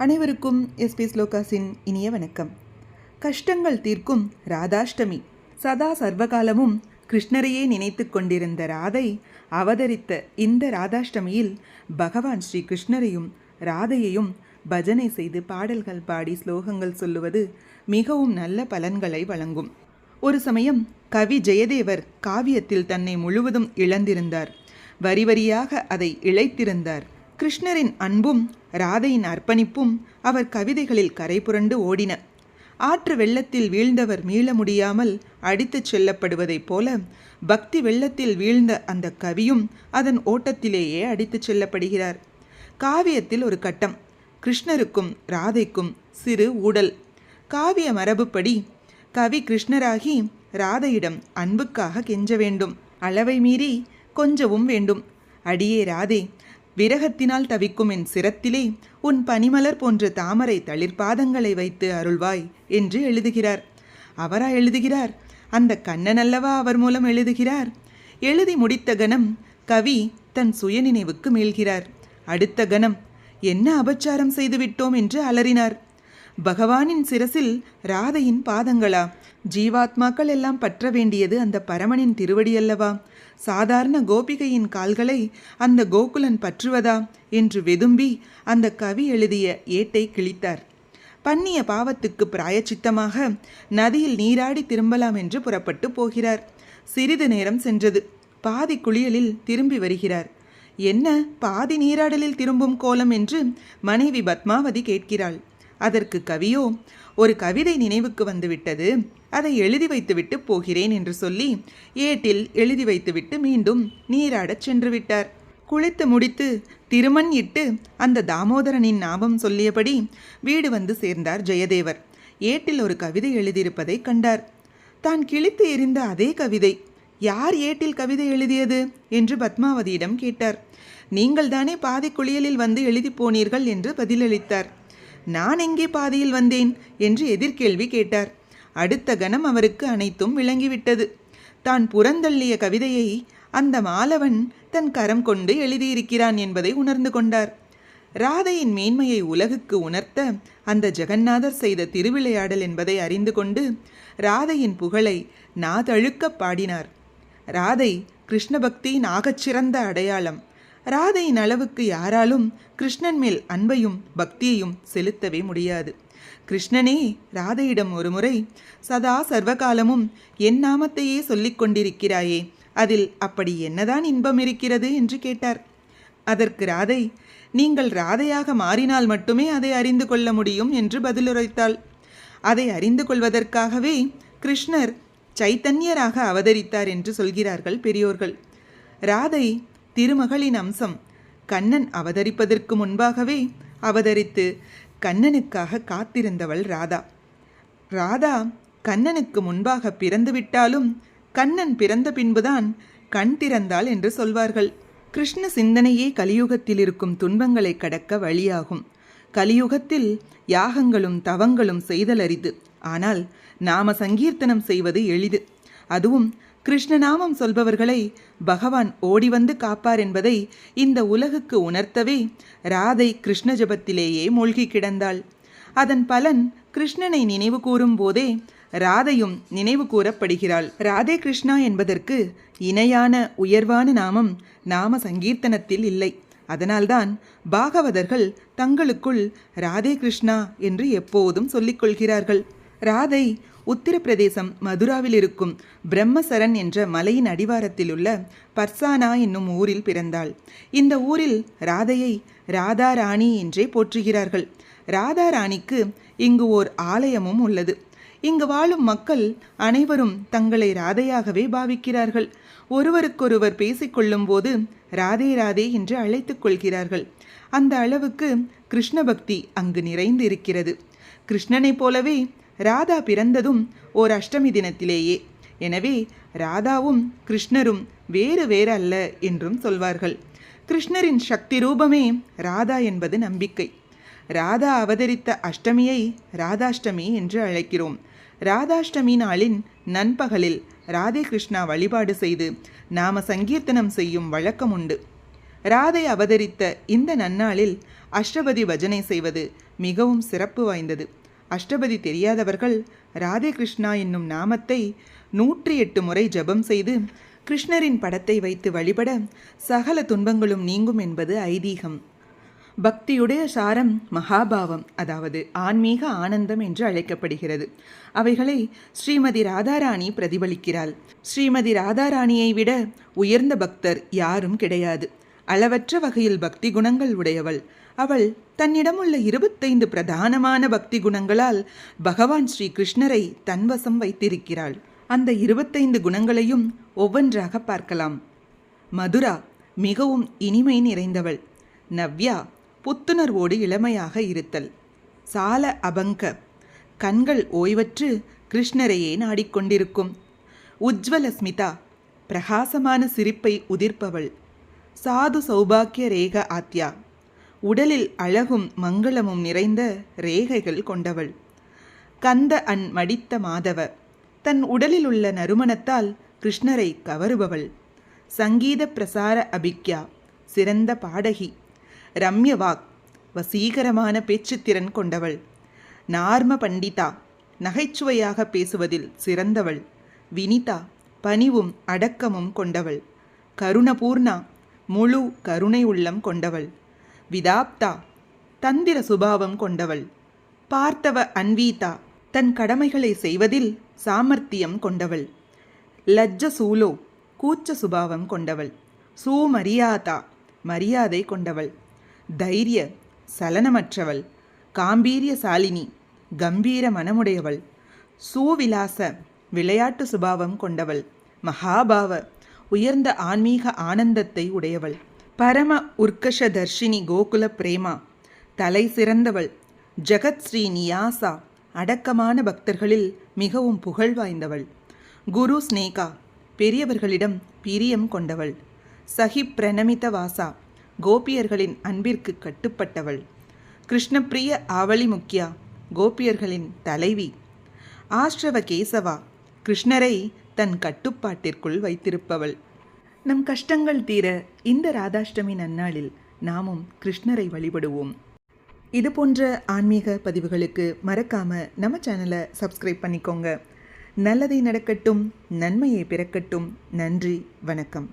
அனைவருக்கும் எஸ்பி ஸ்லோகாஸின் இனிய வணக்கம். கஷ்டங்கள் தீர்க்கும் ராதாஷ்டமி. சதா சர்வகாலமும் கிருஷ்ணரையே நினைத்து கொண்டிருந்த ராதை அவதரித்த இந்த ராதாஷ்டமியில் பகவான் ஸ்ரீ கிருஷ்ணரையும் ராதையையும் பஜனை செய்து பாடல்கள் பாடி ஸ்லோகங்கள் சொல்லுவது மிகவும் நல்ல பலன்களை வழங்கும். ஒரு சமயம் கவி ஜெயதேவர் காவியத்தில் தன்னை முழுவதும் இழந்திருந்தார். வரி வரியாக அதை இழைத்திருந்தார். கிருஷ்ணரின் அன்பும் ராதையின் அர்ப்பணிப்பும் அவர் கவிதைகளில் கரை புரண்டு ஓடின. ஆற்று வெள்ளத்தில் வீழ்ந்தவர் மீள முடியாமல் அடித்துச் செல்லப்படுவதைப் போல பக்தி வெள்ளத்தில் வீழ்ந்த அந்த கவியும் அதன் ஓட்டத்திலேயே அடித்துச் செல்லப்படுகிறார். காவியத்தில் ஒரு கட்டம். கிருஷ்ணருக்கும் ராதைக்கும் சிறு ஊடல். காவிய மரபுப்படி கவி கிருஷ்ணராகி ராதையிடம் அன்புக்காக கெஞ்ச வேண்டும். அளவை மீறி கொஞ்சவும் வேண்டும். அடியே ராதே, விரகத்தினால் தவிக்கும் என் சிரத்திலே உன் பனிமலர் போன்ற தாமரை தளிர்பாதங்களை வைத்து அருள்வாய் என்று எழுதுகிறார். அவரா எழுதுகிறார்? அந்த கண்ணன் அல்லவா அவர் மூலம் எழுதுகிறார். எழுதி முடித்த கணம் கவி தன் சுயநினைவுக்கு மீள்கிறார். அடுத்த கணம் என்ன அபச்சாரம் செய்துவிட்டோம் என்று அலறினார். பகவானின் சிரசில் ராதையின் பாதங்களா? ஜீவாத்மாக்கள் எல்லாம் பற்ற வேண்டியது அந்த பரமனின் திருவடியல்லவா? சாதாரண கோபிகையின் கால்களை அந்த கோகுலன் பற்றுவதா என்று வெதும்பி அந்த கவி எழுதிய ஏட்டை கிழித்தார். பண்ணிய பாவத்துக்கு பிராயச்சித்தமாக நதியில் நீராடி திரும்பலாம் என்று புறப்பட்டு போகிறார். சிறிது நேரம் சென்றது. பாதி குளியலில் திரும்பி வருகிறார். என்ன பாதி நீராடலில் திரும்பும் கோலம் என்று மனைவி பத்மாவதி கேட்கிறாள். அதற்கு கவியோ, ஒரு கவிதை நினைவுக்கு வந்துவிட்டது, அதை எழுதி வைத்துவிட்டு போகிறேன் என்று சொல்லி ஏட்டில் எழுதி வைத்துவிட்டு மீண்டும் நீராடச் சென்று விட்டார். குளித்து முடித்து திருமண் இட்டு அந்த தாமோதரனின் நாமம் சொல்லியபடி வீடு வந்து சேர்ந்தார் ஜெயதேவர். ஏட்டில் ஒரு கவிதை எழுதியிருப்பதை கண்டார். தான் கிழித்து எறிந்த அதே கவிதை. யார் ஏட்டில் கவிதை எழுதியது என்று பத்மாவதியிடம் கேட்டார். நீங்கள் தானே பாதி குளியலில் வந்து எழுதி போனீர்கள் என்று பதிலளித்தார். நான் எங்கே பாதியில் வந்தேன் என்று எதிர்கேள்வி கேட்டார். அடுத்த கணம் அவருக்கு அனைத்தும் விளங்கிவிட்டது. தான் புறந்தள்ளிய கவிதையை அந்த மாலவன் தன் கரம் கொண்டு எழுதியிருக்கிறான் என்பதை உணர்ந்து கொண்டார். ராதையின் மேன்மையை உலகுக்கு உணர்த்த அந்த ஜெகநாதர் செய்த திருவிளையாடல் என்பதை அறிந்து கொண்டு ராதையின் புகழை நாதழுக்க பாடினார். ராதை கிருஷ்ண பக்தியின் ஆகச்சிறந்த அடையாளம். ராதையின் அளவுக்கு யாராலும் கிருஷ்ணன் மேல் அன்பையும் பக்தியையும் செலுத்தவே முடியாது. கிருஷ்ணனே ராதையிடம் ஒரு முறை, சதா சர்வகாலமும் என் நாமத்தையே சொல்லிக் கொண்டிருக்கிறாயே, அதில் அப்படி என்னதான் இன்பம் இருக்கிறது என்று கேட்டார். அதற்கு ராதை, நீங்கள் ராதையாக மாறினால் மட்டுமே அதை அறிந்து கொள்ள முடியும் என்று பதிலுரைத்தாள். அதை அறிந்து கொள்வதற்காகவே கிருஷ்ணர் சைத்தன்யராக அவதரித்தார் என்று சொல்கிறார்கள் பெரியோர்கள். ராதை திருமகளின் அம்சம். கண்ணன் அவதரிப்பதற்கு முன்பாகவே அவதரித்து கண்ணனுக்காக காத்திருந்தவள் ராதா. ராதா கண்ணனுக்கு முன்பாக பிறந்துவிட்டாலும் கண்ணன் பிறந்த பின்புதான் கண் திறந்தாள் என்று சொல்வார்கள். கிருஷ்ண சிந்தனையே கலியுகத்தில் இருக்கும் துன்பங்களை கடக்க வழியாகும். கலியுகத்தில் யாகங்களும் தவங்களும் செய்தல் அரிது. ஆனால் நாம சங்கீர்த்தனம் செய்வது எளிது. அதுவும் கிருஷ்ணநாமம் சொல்பவர்களை பகவான் ஓடி வந்து காப்பார் என்பதை இந்த உலகுக்கு உணர்த்தவே ராதை கிருஷ்ண ஜபத்திலேயே மூழ்கி கிடந்தாள். அதன் பலன் கிருஷ்ணனை நினைவு கூறும் போதே ராதையும் நினைவு கூறப்படுகிறாள். ராதே கிருஷ்ணா என்பதற்கு இணையான உயர்வான நாமம் நாம சங்கீர்த்தனத்தில் இல்லை. அதனால்தான் பாகவதர்கள் தங்களுக்குள் ராதே கிருஷ்ணா என்று எப்போதும் சொல்லிக்கொள்கிறார்கள். ராதை உத்தரப்பிரதேசம் மதுராவில் இருக்கும் பிரம்மசரன் என்ற மலையின் அடிவாரத்தில் உள்ள பர்சானா என்னும் ஊரில் பிறந்தாள். இந்த ஊரில் ராதையை ராதா ராணி என்றே போற்றுகிறார்கள். ராதா ராணிக்கு இங்கு ஓர் ஆலயமும் உள்ளது. இங்கு வாழும் மக்கள் அனைவரும் தங்களை ராதையாகவே பாவிக்கிறார்கள். ஒருவருக்கொருவர் பேசிக்கொள்ளும் போது ராதே ராதே என்று அழைத்துக் கொள்கிறார்கள். அந்த அளவுக்கு கிருஷ்ண பக்தி அங்கு நிறைந்து இருக்கிறது. கிருஷ்ணனைப் போலவே ராதா பிறந்ததும் ஓர் அஷ்டமி தினத்திலேயே. எனவே ராதாவும் கிருஷ்ணரும் வேறு வேறு அல்ல என்றும் சொல்வார்கள். கிருஷ்ணரின் சக்தி ரூபமே ராதா என்பது நம்பிக்கை. ராதா அவதரித்த அஷ்டமியை ராதாஷ்டமி என்று அழைக்கிறோம். ராதாஷ்டமி நாளின் நண்பகலில் ராதே கிருஷ்ணா வழிபாடு செய்து நாம சங்கீர்த்தனம் செய்யும் வழக்கம் உண்டு. ராதை அவதரித்த இந்த நன்னாளில் அஷ்டபதி பஜனை செய்வது மிகவும் சிறப்பு வாய்ந்தது. அஷ்டபதி தெரியாதவர்கள் ராதே கிருஷ்ணா என்னும் நாமத்தை 108 முறை ஜபம் செய்து கிருஷ்ணரின் படத்தை வைத்து வழிபட சகல துன்பங்களும் நீங்கும் என்பது ஐதீகம். பக்தியுடைய சாரம் மகாபாவம், அதாவது ஆன்மீக ஆனந்தம் என்று அழைக்கப்படுகிறது. அவைகளை ஸ்ரீமதி ராதாராணி பிரதிபலிக்கிறாள். ஸ்ரீமதி ராதாராணியை விட உயர்ந்த பக்தர் யாரும் கிடையாது. அளவற்ற வகையில் பக்தி குணங்கள் உடையவள். அவள் தன்னிடமுள்ள 25 பிரதானமான பக்தி குணங்களால் பகவான் ஸ்ரீ கிருஷ்ணரை தன்வசம் வைத்திருக்கிறாள். அந்த 25 குணங்களையும் ஒவ்வொன்றாக பார்க்கலாம். மதுரா மிகவும் இனிமை நிறைந்தவள். நவ்யா புத்துணர்வோடு இளமையாக இருத்தல். சால அபங்க கண்கள் ஓய்வற்று கிருஷ்ணரையே நாடிக்கொண்டிருக்கும். உஜ்வல ஸ்மிதா பிரகாசமான சிரிப்பை உதிர்ப்பவள். சாது சௌபாக்கிய ரேக ஆத்யா உடலில் அழகும் மங்களமும் நிறைந்த ரேகைகள் கொண்டவள். கந்த அன் மடித்த மாதவ தன் உடலில் உள்ள நறுமணத்தால் கிருஷ்ணரை கவருபவள். சங்கீத பிரசார அபிக்யா சிறந்த பாடகி. ரம்யவாக் வசீகரமான பேச்சுத்திறன் கொண்டவள். நார்ம பண்டிதா நகைச்சுவையாக பேசுவதில் சிறந்தவள். வினிதா பணிவும் அடக்கமும் கொண்டவள். கருணபூர்ணா முழு கருணை உள்ளம் கொண்டவள். விதாப்தா தந்திர சுபாவம் கொண்டவள். பார்த்தவ அன்வீதா தன் கடமைகளை செய்வதில் சாமர்த்தியம் கொண்டவள். லஜ்ஜ சூலோ கூச்ச சுபாவம் கொண்டவள். சூமரியாதா மரியாதை கொண்டவள். தைரிய சலனமற்றவள். காம்பீரியசாலினி கம்பீர மனமுடையவள். சூவிலாச விளையாட்டு சுபாவம் கொண்டவள். மகாபாவ உயர்ந்த ஆன்மீக ஆனந்தத்தை உடையவள். பரம உர்கஷ தர்ஷினி கோகுல பிரேமா தலை சிறந்தவள். ஜகத் ஸ்ரீ நியாசா அடக்கமான பக்தர்களில் மிகவும் புகழ் வாய்ந்தவள். குரு ஸ்னேகா பெரியவர்களிடம் பிரியம் கொண்டவள். சஹி பிரணமித வாசா கோபியர்களின் அன்பிற்கு கட்டுப்பட்டவள். கிருஷ்ணப்பிரிய ஆவளி முக்கியா கோபியர்களின் தலைவி. ஆஷ்ரவ கேசவா கிருஷ்ணரை தன் கட்டுப்பாட்டிற்குள் வைத்திருப்பவள். நம் கஷ்டங்கள் தீர இந்த ராதாஷ்டமி நன்னாளில் நாமும் கிருஷ்ணரை வழிபடுவோம். இது போன்ற ஆன்மீக பதிவுகளுக்கு மறக்காம நம்ம சேனலை சப்ஸ்கிரைப் பண்ணிக்கோங்க. நல்லதை நடக்கட்டும், நன்மையை பிறக்கட்டும். நன்றி, வணக்கம்.